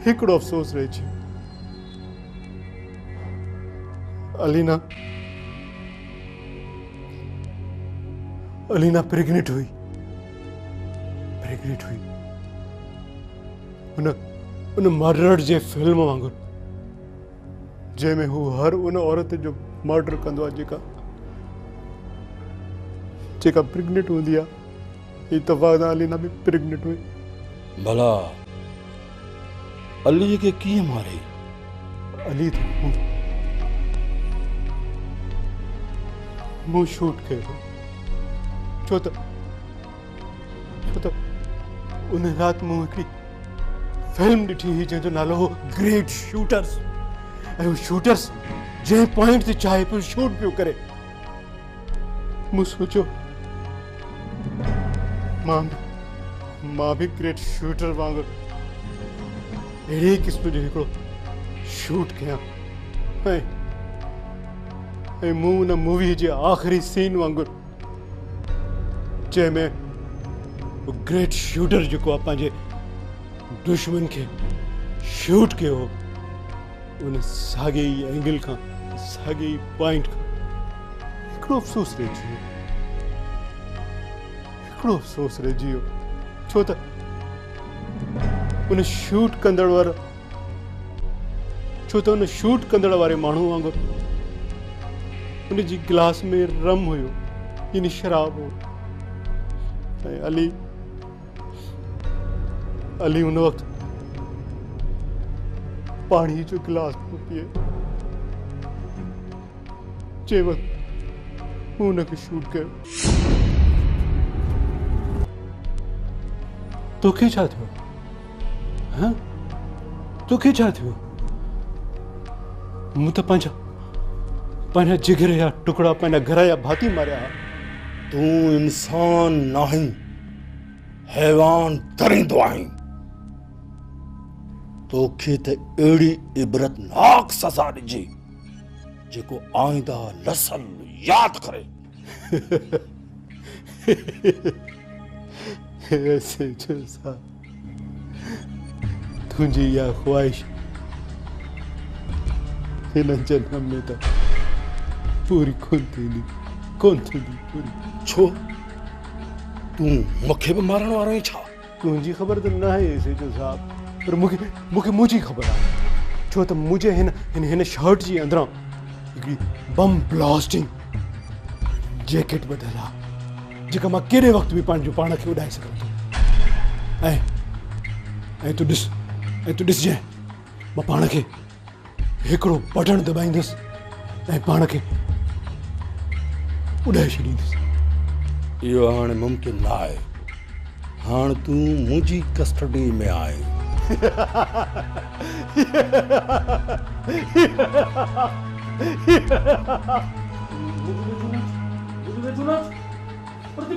हिकिड़ो अफ़सोस रहिजी अलीना प्रेग्नेंट हुई उन मर्डर जे फिल्म वांगुरु जंहिंमें हू हर उन औरत जो मर्डर कंदो आहे जेका प्रेग्नेंट हूंदी आहे। इत्तफ़ाक़ अलीना भी प्रेग्नेंट हुई। भला अली के कीअं मारे? अली तो मूं शूट कयो छो त उन रात मूं हिकिड़ी फिल्म ॾिठी हुई जंहिंजो नालो हो ग्रेट शूटर्स। ऐं हू शूटर्स जंहिं पॉइंट ते चाहे पियो शूट पियो करे। मूं सोचियो मां भी ग्रेट शूटर वांगुरु अहिड़े क़िस्म जो हिकिड़ो शूट कयां। ऐं मूं उन मूवी जे आख़िरी सीन वांगुरु जंहिंमें ग्रेट शूटर जेको आहे पंहिंजे दुश्मन खे शूट कयो हो उन साॻे ई एंगल खां साॻे ई पॉइंट खां हिकिड़ो अफ़सोस रहिजी वियो छो त उन शूट कंदड़ वारे माण्हू वांगुरु उन जी गिलास में रम हुयो यानी शराब हो। ऐं अली उन वक़्तु पाणी जो गिलास पियो पिए जंहिं वक़्तु मूं हुनखे शूट कयो। तोखे छा थियो? तोखे छा थियो? मूं त पंहिंजा जिगर जा टुकड़ा पंहिंजा घर जा भाती मारिया। तू इंसान नहीं हैवान तरींदो आहीं। तोखे त अहिड़ी इबरतनाक सज़ा ॾिजी जेको आईंदा नस्ल यादि करे। ऐसे जो साहब तुंहिंजी इहा ख्वाहिश हिन जन्म में त पूरी कोन थींदी पूरी। छो तूं मूंखे बि मारण वारो आहीं छा? तुंहिंजी ख़बर त न आहे ऐसे जो साहब पर मूंखे मुंहिंजी ख़बर आहे छो त मुंहिंजे हिन शर्ट जी अंदरां हिकिड़ी बम ब्लास्टिंग जैकेट ॿधल आहे जेका मां कहिड़े वक़्तु बि पाण खे उॾाए सघां थो। ऐं तूं ॾिसजांइ मां पाण खे हिकिड़ो बटण दॿाईंदुसि ऐं पाण खे उॾाए छॾींदुसि। इहो हाणे मुमकिन न आहे। हाणे तूं मुंहिंजी कस्टडी में आहीं। पर्दे